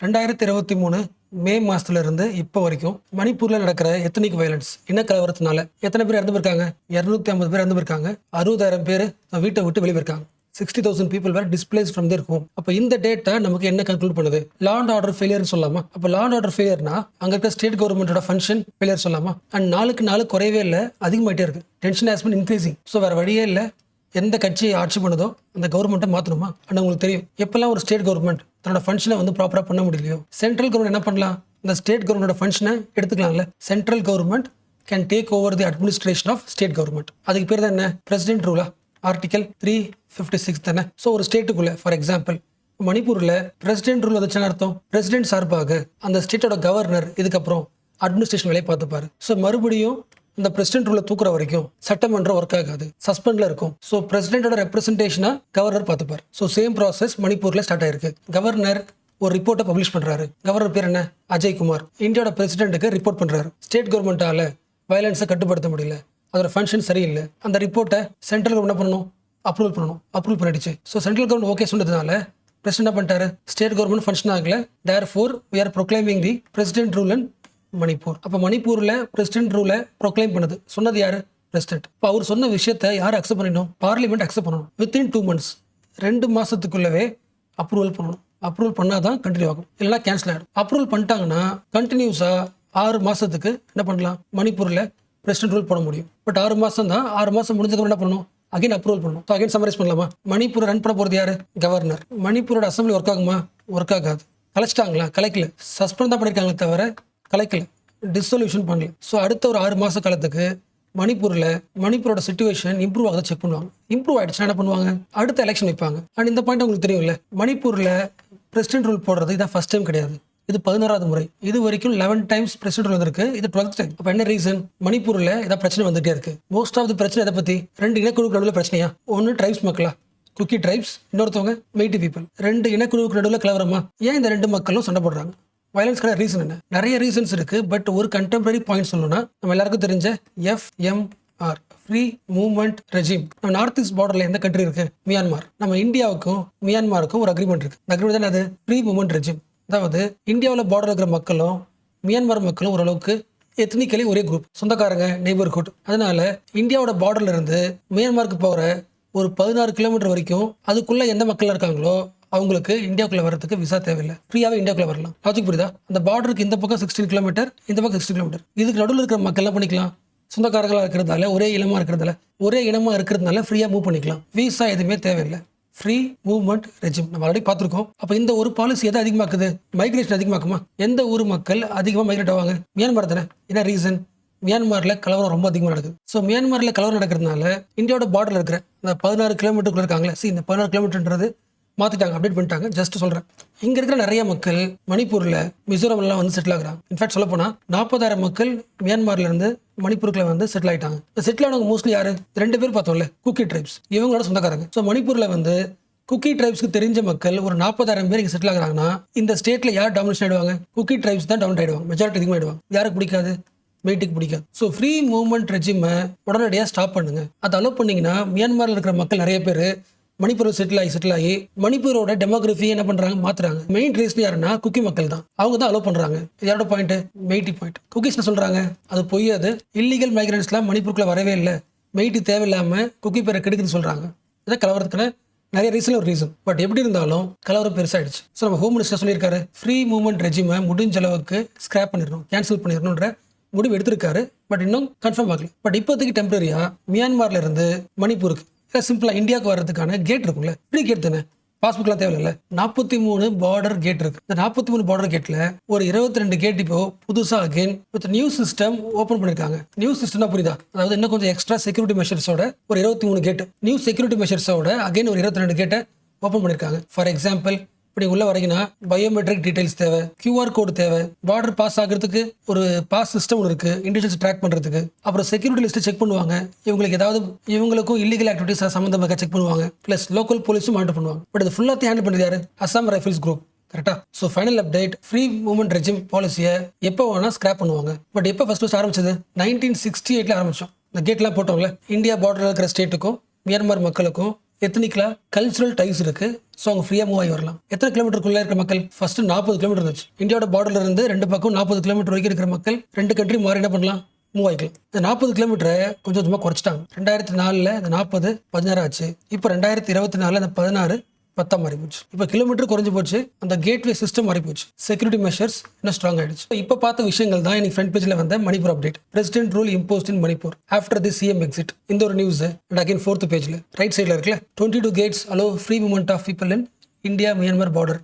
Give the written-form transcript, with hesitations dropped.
2023 மே மாசத்துல இருந்து இப்போ வரைக்கும் மணிப்பூர்ல நடக்கிற எத்தனிக் வயலன்ஸ் இனக்கலவரத்தினால எத்தனை பேர் இறந்து போயிருக்காங்க? 250 பேர் இறந்து போயிருக்காங்க. 60,000 பேர் வீட்டை விட்டு வெளியே போயிருக்காங்க. 60,000 people were displaced from their home. அப்ப இந்த டேட்டா நமக்கு என்ன கன்க்ளூட் பண்ணுது? லா அண்ட் ஆர்டர் ஃபெயிலியர் சொல்லலாமா? அப்ப லா அண்ட் ஆர்டர் ஃபெயிலியர்னா அங்க இருக்க ஸ்டேட் கவர்மெண்டோட ஃபங்க்ஷன் ஃபெயிலியர் சொல்லலாமா? அண்ட் நாளுக்கு நாள் குறையவே இல்லை, அதிகமாயிட்டே இருக்கு. Tension has been increasing. So வேற வழியே இல்லை, எந்த கட்சி ஆட்சி பண்ணுதோ அந்த கவர்மெண்ட்டை மாற்றணுமா? ஆனால் உங்களுக்கு தெரியும், எப்பெல்லாம் ஒரு ஸ்டேட் கவர்மெண்ட் தன்னோட ஃபங்க்ஷனை ப்ராப்பராக பண்ண முடியலையோ, சென்ட்ரல் கவர்மெண்ட் என்ன பண்ணலாம்? இந்த ஸ்டேட் கவர்மெண்டோட ஃபங்க்ஷனை எடுத்துக்கலாம்ல. Central government can take over the administration of state government. அதுக்கு பேர் தான் என்ன? பிரசிடென்ட் ரூலா? ஆர்டிகல் 356 தானே. ஸோ ஒரு ஸ்டேட்டுக்குள்ள, ஃபார் எக்ஸாம்பிள் மணிப்பூரில் பிரசிடென்ட் ரூல் வந்துச்சுன்னு அர்த்தம், பிரசிடென்ட் சார்பாக அந்த ஸ்டேட்டோட கவர்னர் இதுக்கப்புறம் அட்மினிஸ்ட்ரேஷன் வேலையை பார்த்துப்பாரு. ஸோ மறுபடியும் இந்த பிரசிடென்ட் ரூலை தூக்குற வரைக்கும் சட்டமன்றம் ஒர்க் ஆகாது, சஸ்பெண்ட்ல இருக்கும். ஸோ பிரசிடென்டோட ரெப்ரஸன்டேஷனா கவர்னர் பார்த்துப்பார். ஸோ சேம் ப்ராசஸ் மணிப்பூர்ல ஸ்டார்ட் ஆயிருக்கு. கவர்னர் ஒரு ரிப்போர்ட்டை பப்ளிஷ் பண்றாரு. கவர்னர் பேர் என்ன? அஜய் குமார். இந்தியாவோட பிரசிடென்ட்டுக்கு ரிப்போர்ட் பண்றாரு. ஸ்டேட் கவர்மெண்டால வயலன்ஸை கட்டுப்படுத்த முடியல, அதோட ஃபங்க்ஷன் சரியில்லை. அந்த ரிப்போர்ட்டை சென்ட்ரல் கவர்மெண்ட் பண்ணணும், அப்ரூவல் பண்ணணும். அப்ரூவல் பண்ணிடுச்சு. ஸோ சென்ட்ரல் கவர்மெண்ட் ஓகே சொன்னதுனால பிரசிடென்ட் என்ன பண்ணிட்டாரு? ஸ்டேட் கவர்மெண்ட் ஃபங்க்ஷன் ஆகல. Therefore we are proclaiming the president rule in Manipur. அப்போ மணிப்பூரில் பிரசிடென்ட் ரூலை ப்ரொக்ளைம் பண்ணது சொன்னது யாரு? பிரசிடென்ட். இப்போ அவர் சொன்ன விஷயத்தை யார் அக்செப்ட் பண்ணிடணும்? பார்லிமெண்ட் அக்செப்ட் பண்ணணும். வித்தின் 2 months, 2 மாசத்துக்குள்ளவே அப்ரூவல் பண்ணணும். அப்ரூவல் பண்ணாதான் கண்டினியூ ஆகும், இல்லைனா கேன்சல் ஆகிடும். அப்ரூவல் பண்ணிட்டாங்கன்னா கண்டினியூஸாக 6 மாசத்துக்கு என்ன பண்ணலாம்? மணிப்பூரில் பிரசிடென்ட் ரூல் போட முடியும். பட் 6 மாசம் தான். 6 மாசம் முடிஞ்சதுக்கு என்ன பண்ணணும்? அகைன் அப்ரூவல் பண்ணணும். ஸோ அகைன் சம்மரைஸ் பண்ணலாமா? மணிப்பூரை ரன் பண்ண போகிறது யாரு? கவர்னர். மணிப்பூரோட அசம்பிளி ஒர்க் ஆகுமா? ஒர்க் ஆகாது. கலைச்சிட்டாங்களா? கலைக்கல. சஸ்பெண்ட் தான் பண்ணியிருக்காங்களே தவிர கலைக்கல, டிசொல்யூஷன் பண்ணல. ஸோ அடுத்த ஒரு 6 மாச காலத்துக்கு மணிப்பூரோட சிச்சுவேஷன் இம்ப்ரூவ் ஆகுது செக் பண்ணுவாங்க. இம்ப்ரூவ் ஆயிடுச்சுன்னா என்ன பண்ணுவாங்க? அடுத்த எலெக்ஷன் வைப்பாங்க. அண்ட் இந்த பாயிண்ட் உங்களுக்கு தெரியும்ல, மணிப்பூரில் பிரசிடென்ட் ரூல் போடுறது இதான் ஃபர்ஸ்ட் டைம் கிடையாது, இது 16வது முறை. இது வரைக்கும் 11 times பிரசிடென்ட் ரூல் வந்திருக்கு, இது 12th டைம். அப்போ என்ன ரீசன்? மணிப்பூரில் ஏதாவது பிரச்சனை வந்துட்டே இருக்கு. மோஸ்ட் ஆஃப் தி பிரச்சனை எதை பத்தி? 2 இனக்குழுக்கு நடுவில் பிரச்சனையா? ஒன்று ட்ரைப்ஸ் மக்களா, குக்கி ட்ரைப்ஸ், இன்னொருத்தவங்க மெய்ட்டி பீப்புள். 2 இனக்குழுவுக்கு நடுவில் கலவரமா? ஏன் இந்த 2 மக்களும் சண்டை போடுறாங்க? வயலன்ஸ்க்கான ரீசன் என்ன? நிறைய ரீசன்ஸ் இருக்கு. பட் ஒரு கண்டெம்பரரி பாயிண்ட் சொல்லணும்னா, நம்ம எல்லாருக்கும் தெரிஞ்ச FMR, ஃப்ரீ மூவ்மெண்ட் ரெஜிம். நம்ம நார்த் ஈஸ்ட் பார்டர்ல எந்த கண்ட்ரி இருக்கு? மியான்மார். நம்ம இந்தியாவுக்கும் மியான்மாருக்கும் ஒரு அக்ரிமெண்ட் இருக்கு. அந்த அக்ரிமெண்ட் தான் அது ஃப்ரீ மூவ்மெண்ட் ரெஜிம். அதாவது இந்தியாவில் பார்டர் இருக்கிற மக்களும் மியான்மார் மக்களும் ஓரளவுக்கு எத்னிக்கலி ஒரே குரூப், சொந்தக்காரங்க, நெய்பர்ஹுட். அதனால இந்தியாவோட பார்டர்ல இருந்து மியான்மாருக்கு போகிற ஒரு 16 கிலோமீட்டர் வரைக்கும் அதுக்குள்ள எந்த மக்கள் இருக்காங்களோ அவங்களுக்கு இந்தியாவுக்குள்ள வரதுக்கு விசா தேவையில்லை, ஃப்ரீயாவே இந்தியாவுக்குள்ள வரலாம். லாஜிக் புரியுதா? அந்த பார்டருக்கு இந்த பக்கம் 16 கிலோமீட்டர், இந்த பக்கம் 60 கிலோமீட்டர். இதுக்கு நடுவில் இருக்கிற மக்கள் என்ன பண்ணிக்கலாம்? சொந்தக்காரர்களாக இருக்கிறதால, ஒரே இனமா இருக்கிறதுனால ஃப்ரீயா மூவ் பண்ணிக்கலாம். விசா எதுவுமே தேவையில்லை. ஃப்ரீ மூவ்மெண்ட் ரெஜிம் நம்ம ஆல்ரெடி பார்த்துருக்கோம். அப்போ இந்த ஒரு பாலிசி எதை அதிகமாக்குது? மைக்ரேஷன் அதிகமாக்குமா? எந்த ஊர் மக்கள் அதிகமாக மைக்ரேட் ஆவாங்க? மியான்மார் தானே. என்ன ரீசன்? மியான்மாரில் கலவரம் ரொம்ப அதிகமாக நடக்குது. ஸோ மியான்மாரில் கலவரம் நடக்கிறதுனால இந்தியாவோட பார்டரில் இருக்கிற இந்த 16 கிலோமீட்டருக்குள்ள இருக்காங்களே, இந்த 16 கிலோமீட்டர்ன்றது மாற்றிட்டாங்க, அப்டேட் பண்ணிட்டாங்க. ஜஸ்ட் சொல்கிறேன், இங்கே இருக்கிற நிறைய மக்கள் மணிப்பூரில், மிசோரம்லாம் வந்து செட்டில் ஆகுறாங்க. இன்ஃபேக்ட் சொல்ல போனால் 40,000 மக்கள் மியான்மார்லேருந்து மணிப்பூருக்குள்ள வந்து செட்டில் ஆகிட்டாங்க. இந்த செட்டில் ஆனவங்க மோஸ்ட்லி யாரு? 2 பேர் பார்த்தோம்ல, குக்கி ட்ரைப்ஸ். இவங்களோட சொந்தக்காரங்க. ஸோ மணிப்பூரில் வந்து குக்கி ட்ரைப்ஸ்க்கு தெரிஞ்ச மக்கள் ஒரு 40,000 பேர் இங்கே செட்டில் ஆகுறாங்கன்னா இந்த ஸ்டேட்டில் யார் டாமினேஷன் ஆயிடுவாங்க? குக்கி ட்ரைப்ஸ் தான் டவுன் ஆயிடுவாங்க. மெஜாரிட்டி அதிகமாக ஆயிடுவாங்க. யாருக்கு பிடிக்காது? மெய்ட்டிக்கு பிடிக்காது. ஸோ ஃப்ரீ மூவ்மெண்ட் ரெஜிமை உடனடியாக ஸ்டாப் பண்ணுங்க. அதை அலோவ் பண்ணீங்கன்னா மியான்மாரில் இருக்கிற மக்கள் நிறைய பேர் மணிப்பூரில் செட்டில் ஆகி மணிப்பூரோட டெமோகிராஃபி என்ன பண்றாங்க? மாத்துறாங்க. மெயின் ரீசன் யாருன்னா குக்கி மக்கள் தான். அவங்க தான் அலோவ் பண்றாங்க. யாரோட பாயிண்ட்? மெய்ட்டி பாயிண்ட். குக்கிஸ் என்ன சொல்றாங்க? அது பொய். அது இல்லீகல் மைக்ரன்ஸ்லாம் மணிப்பூருக்குள்ள வரவே இல்லை, மெய்ட்டி தேவையில்லாம குக்கி பேரை கெடுக்குன்னு சொல்றாங்க. இதான் கலவரத்துக்கான நிறைய ரீசன் ஒரு ரீசன். பட் எப்படி இருந்தாலும் கலவரம் பெருசாயிடுச்சு. ஸோ நம்ம ஹோம் மினிஸ்டர் சொல்லியிருக்காரு, ஃப்ரீ மூவ்மெண்ட் ரெஜிமை முடிஞ்ச அளவுக்கு ஸ்கிராப் பண்ணிடணும், கேன்சல் பண்ணிடணுன்ற முடிவு எடுத்திருக்காரு. பட் இன்னும் கன்ஃபார்ம் ஆகல. பட் இப்போதைக்கு டெம்பரரியா மியான்மார்ல இருந்து மணிப்பூருக்கு சிம்பிளா இந்தியாவுக்கு வர்றதுக்கான கேட் இருக்கும்ல, ஃப்ரீ கேட் தானே, பாஸ்புக்லாம் தேவையில்ல. 43 பார்டர் கேட் இருக்கு. இந்த 43 பார்டர் கேட்ல ஒரு 22 கேட் இப்போ புதுசா again with new system open பண்ணிருக்காங்க. நியூ சிஸ்டம்னா புரியுதா? அதாவது இன்னும் கொஞ்சம் எக்ஸ்ட்ரா செக்யூரிட்டி மெஷர்ஸோட ஒரு 23 கேட், நியூ செக்யூரிட்டி மெஷர்ஸோட அகைன் ஒரு 22 கேட்டை ஓபன் பண்ணிருக்காங்க. ஃபார் எக்ஸாம்பிள், இப்படி உள்ள வரைக்கும்னா பயோமெட்ரிக் டீடைல்ஸ் தேவை, QR கோடு தேவை, பார்டர் பாஸ் ஆகிறதுக்கு ஒரு பாஸ் சிஸ்டம் ஒன்று இருக்கு, இண்டிவிஜுவல்ஸ் ட்ராக் பண்றதுக்கு. அப்புறம் செக்யூரிட்டி லிஸ்ட் செக் பண்ணுவாங்க. இவங்களுக்கும் இல்லீகல் ஆக்டிவிட்டிஸ் சம்பந்தமாக செக் பண்ணுவாங்க. பிளஸ் லோக்கல் போலீஸும் மானிட்டர் பண்ணுவாங்க. பட் இது ஃபுல்லாத்தையும் ஹேண்டில் பண்ணுறது யாரு? Assam rifles group. கரெக்டா? So final update, free movement regime பாலிசியை எப்போ வேணா ஸ்கிராப் பண்ணுவாங்க. பட் எப்போ ஃபர்ஸ்ட் ஆரம்பிச்சது? 1968 ஆரம்பிச்சோம். இந்த கேட்லாம் போட்டோம்ல, இந்தியா பார்டரில் இருக்கிற ஸ்டேட்டுக்கும் மியான்மர் மக்களுக்கும் எத்தனிக்கலா கல்ச்சுரல் டைஸ் இருக்கு. ஸோ அவங்க ஃப்ரீயாக மூவ் ஆகி வரலாம். எத்தனை கிலோமீட்டருக்குள்ளே இருக்கிற மக்கள்? ஃபர்ஸ்ட் 40 கிலோமீட்டர் இருந்துச்சு. இந்தியாவோட பார்டர்ல இருந்து ரெண்டு பக்கம் 40 கிலோமீட்டர் வரைக்கும் இருக்கிற மக்கள் 2 கண்ட்ரி மாறி என்ன பண்ணலாம்? மூவ் ஆகிக்கலாம். இந்த 40 கிலோமீட்டரை கொஞ்சம் கொஞ்சமாக குறைச்சிட்டாங்க. 2004 இந்த 40 16 ஆச்சு. இப்போ 2024 இந்த 16 10 மாறி போச்சு. இப்போ கிலோமீட்டர் குறைஞ்சு போச்சு. அந்த கேட்வே சிஸ்டம் மாறி போச்சு. செக்யூரிட்டி மெஷர்ஸ் இன்னும் ஸ்ட்ராங் ஆயிடுச்சு. இப்போ பார்த்த விஷயங்கள் தான் இன்னைக்கு ஃப்ரண்ட் பேஜில் வந்த Manipur update. President rule imposed in Manipur after the CM exit. இந்த ஒரு நியூஸ் அண்ட் அகைன் 4th பேஜில் ரைட் சைடில் இருக்குல்ல, 22 gates allow free movement of people in India Myanmar border.